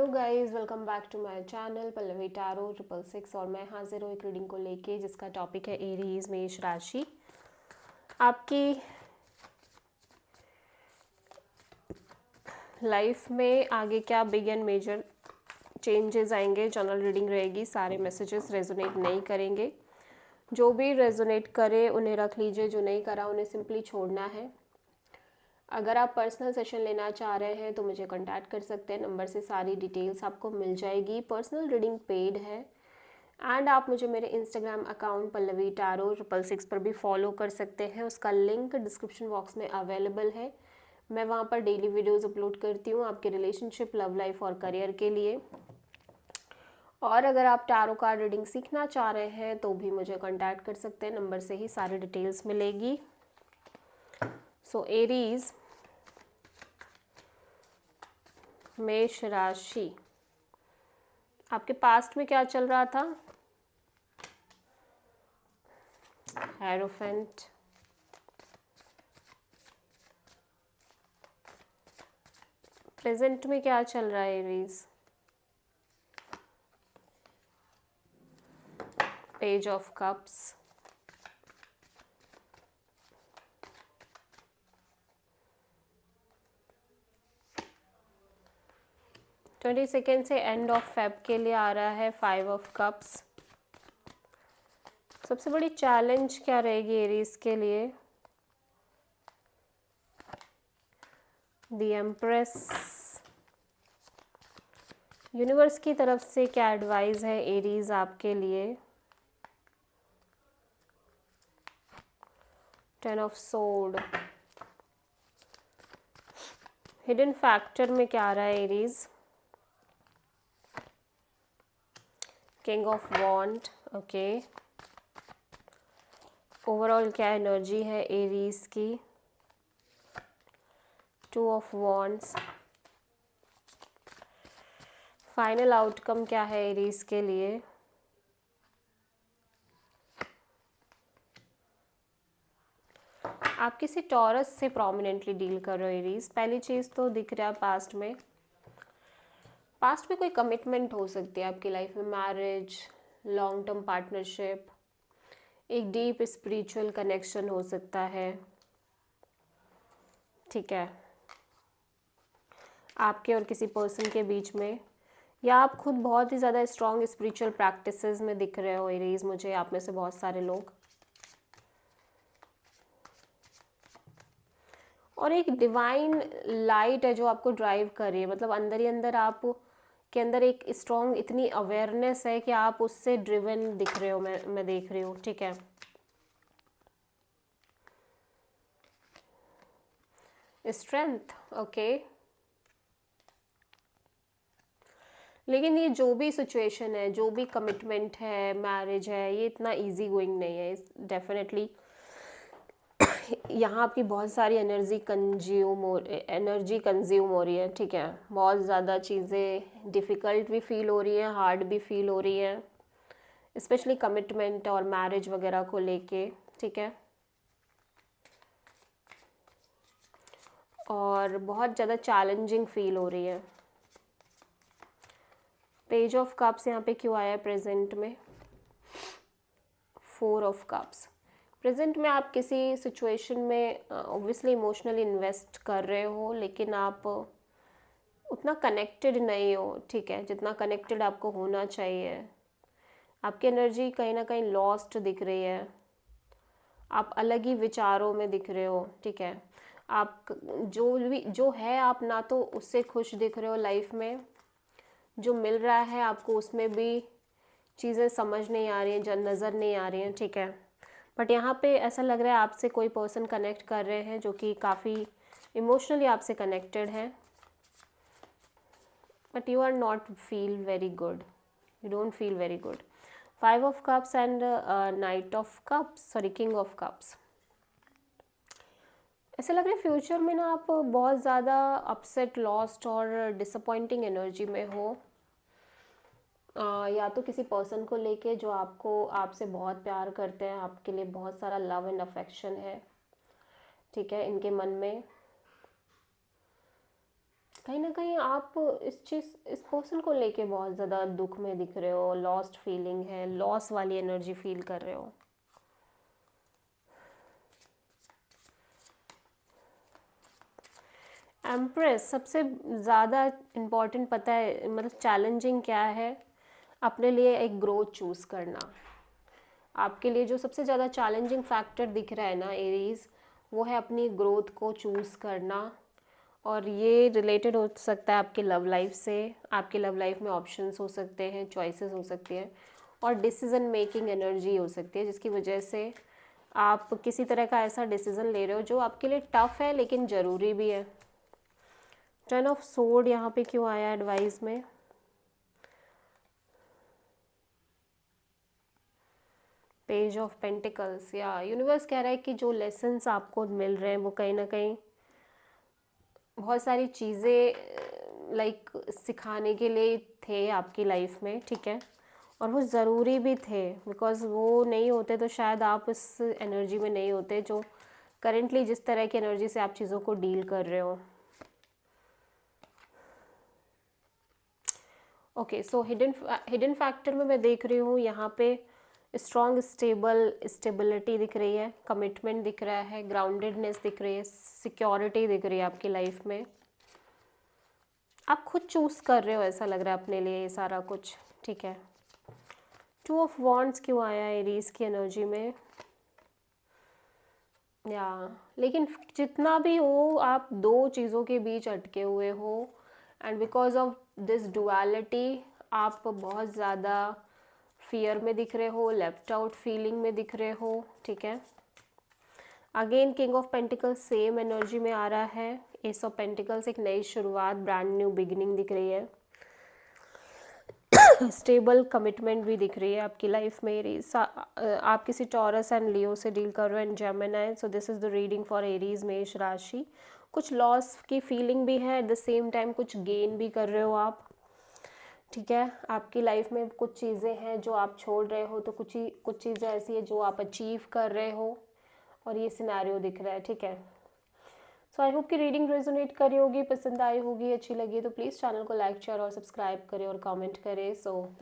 Guys, welcome back to my channel Pallavi tarot 666 और मैं हाजिर हूँ एक रीडिंग को लेके जिसका टॉपिक है एरीज मेष राशि। आपकी लाइफ में आगे क्या बिग एंड मेजर चेंजेस आएंगे। जनरल रीडिंग रहेगी, सारे मैसेजेस रेजोनेट नहीं करेंगे। जो भी रेजोनेट करे उन्हें रख लीजिए, जो नहीं करा उन्हें सिंपली छोड़ना है। अगर आप पर्सनल सेशन लेना चाह रहे हैं तो मुझे कांटेक्ट कर सकते हैं, नंबर से सारी डिटेल्स आपको मिल जाएगी। पर्सनल रीडिंग पेड है एंड आप मुझे मेरे इंस्टाग्राम अकाउंट पल्लवी टैरो 666 पर भी फॉलो कर सकते हैं। उसका लिंक डिस्क्रिप्शन बॉक्स में अवेलेबल है। मैं वहाँ पर डेली वीडियोज़ अपलोड करती हूँ आपके रिलेशनशिप, लव लाइफ और करियर के लिए। और अगर आप टैरो कार्ड रीडिंग सीखना चाह रहे हैं तो भी मुझे कांटेक्ट कर सकते हैं, नंबर से ही सारी डिटेल्स मिलेगी। सो एरीज मेष राशि, आपके पास्ट में क्या चल रहा था? हेरोफेंट, प्रेजेंट में क्या चल रहा है Aries? Page of cups, twenty second से एंड ऑफ फेब के लिए आ रहा है 5 ऑफ कप्स। सबसे बड़ी चैलेंज क्या रहेगी एरीज के लिए? द एम्प्रेस, यूनिवर्स की तरफ से क्या एडवाइस है एरीज आपके लिए? 10 ऑफ सोर्ड, हिडन फैक्टर में क्या आ रहा है Aries? King of wand, okay. Overall क्या एनर्जी है एरीज की? 2 ऑफ वॉन्ड्स, फाइनल आउटकम क्या है एरीज के लिए? आप किसी टॉरस से प्रोमिनेंटली डील कर रहे हो एरीज। पहली चीज़ तो दिख रहा है पास्ट में कोई कमिटमेंट हो सकती है आपकी लाइफ में, मैरिज, लॉन्ग टर्म पार्टनरशिप, एक डीप स्पिरिचुअल कनेक्शन हो सकता है, ठीक है, आपके और किसी पर्सन के बीच में, या आप खुद बहुत ही ज़्यादा स्ट्रॉन्ग स्पिरिचुअल प्रैक्टिसेस में दिख रहे हो एरीज मुझे, आप में से बहुत सारे लोग। और एक डिवाइन लाइट है जो आपको ड्राइव कर रही है, मतलब अंदर ही अंदर आप के अंदर एक स्ट्रॉन्ग इतनी अवेयरनेस है कि आप उससे ड्रिवन दिख रहे हो, मैं देख रही हूँ, ठीक है। Strength, okay. लेकिन ये जो भी सिचुएशन है, जो भी कमिटमेंट है, मैरिज है, ये इतना इजी गोइंग नहीं है डेफिनेटली। यहाँ आपकी बहुत सारी एनर्जी कंज्यूम हो रही है, ठीक है। बहुत ज़्यादा चीज़ें डिफ़िकल्ट भी फील हो रही हैं, हार्ड भी फील हो रही हैं, स्पेशली कमिटमेंट और मैरिज वगैरह को लेके, ठीक है। और बहुत ज़्यादा चैलेंजिंग फील हो रही है। पेज ऑफ कप्स यहाँ पे क्यों आया है प्रेजेंट में? 4 ऑफ कप्स, प्रेजेंट में आप किसी सिचुएशन में ऑब्वियसली इमोशनली इन्वेस्ट कर रहे हो, लेकिन आप उतना कनेक्टेड नहीं हो, ठीक है, जितना कनेक्टेड आपको होना चाहिए। आपकी एनर्जी कहीं ना कहीं लॉस्ट दिख रही है, आप अलग ही विचारों में दिख रहे हो, ठीक है। आप जो है आप ना तो उससे खुश दिख रहे हो लाइफ में, जो मिल रहा है आपको उसमें भी चीज़ें समझ नहीं आ रही हैं, नज़र नहीं आ रही हैं, ठीक है। बट यहाँ पे ऐसा लग रहा है आपसे कोई पर्सन कनेक्ट कर रहे हैं जो कि काफ़ी इमोशनली आपसे कनेक्टेड है, but you are not feel very good, you don't feel very good. 5 of cups and knight of cups, sorry, king of cups. ऐसा लग रहा है फ्यूचर में ना आप बहुत ज़्यादा अपसेट, लॉस्ट और डिसअपॉइंटिंग एनर्जी में हो। या तो किसी पर्सन को लेके जो आपसे बहुत प्यार करते हैं, आपके लिए बहुत सारा लव एंड अफेक्शन है, ठीक है, इनके मन में। कहीं ना कहीं आप इस पर्सन को लेके बहुत ज़्यादा दुख में दिख रहे हो, लॉस्ट फीलिंग है, लॉस वाली एनर्जी फील कर रहे हो। एम्प्रेस सबसे ज़्यादा इम्पॉर्टेंट पता है, मतलब चैलेंजिंग क्या है, अपने लिए एक ग्रोथ चूज़ करना। आपके लिए जो सबसे ज़्यादा चैलेंजिंग फैक्टर दिख रहा है ना एरीज, वो है अपनी ग्रोथ को चूज़ करना। और ये रिलेटेड हो सकता है आपके लव लाइफ से। आपके लव लाइफ में ऑप्शंस हो सकते हैं, चॉइसेस हो सकती हैं, और डिसीजन मेकिंग एनर्जी हो सकती है, जिसकी वजह से आप किसी तरह का ऐसा डिसीज़न ले रहे हो जो आपके लिए टफ है लेकिन ज़रूरी भी है। 10 ऑफ सोर्ड यहाँ पे क्यों आया एडवाइस में? पेज ऑफ पेंटिकल्स, या यूनिवर्स कह रहा है कि जो लेसन्स आपको मिल रहे हैं वो कहीं ना कहीं बहुत सारी चीज़ें लाइक सिखाने के लिए थे आपकी लाइफ में, ठीक है, और वो ज़रूरी भी थे, बिकॉज़ वो नहीं होते तो शायद आप इस एनर्जी में नहीं होते जो करेंटली जिस तरह की एनर्जी से आप चीज़ों को डील कर रहे हो। ओके, सो हिडन फैक्टर में मैं देख रही हूँ यहाँ पे स्ट्रॉन्ग स्टेबिलिटी दिख रही है, कमिटमेंट दिख रहा है, ग्राउंडेडनेस दिख रही है, सिक्योरिटी दिख रही है आपकी लाइफ में। आप खुद चूज़ कर रहे हो ऐसा लग रहा है अपने लिए ये सारा कुछ, ठीक है। 2 ऑफ वॉन्ड्स क्यों आया एरीज की एनर्जी में? या लेकिन जितना भी हो, आप दो चीज़ों के बीच अटके हुए हो, and because of this duality आप बहुत ज़्यादा फियर में दिख रहे हो, लेफ्ट आउट फीलिंग में दिख रहे हो, ठीक है। Again king of pentacles same energy में आ रहा है। एस ऑफ पेंटिकल्स एक नई शुरुआत, ब्रांड न्यू बिगिनिंग दिख रही है। स्टेबल कमिटमेंट भी दिख रही है आपकी लाइफ में एरीज। आप किसी टॉरस एंड लियो से डील कर रहे हो and Gemini, so this is the reading for Aries मेष राशि। कुछ लॉस की फीलिंग भी है, एट द सेम टाइम कुछ गेन भी कर रहे हो आप, ठीक है। आपकी लाइफ में कुछ चीज़ें हैं जो आप छोड़ रहे हो, तो कुछ चीज़ें ऐसी है जो आप अचीव कर रहे हो, और ये सिनेरियो दिख रहा है, ठीक है। सो आई होप कि रीडिंग रेजोनेट करी होगी, पसंद आई होगी, अच्छी लगी तो प्लीज़ चैनल को लाइक शेयर और सब्सक्राइब करें और कमेंट करें। So thank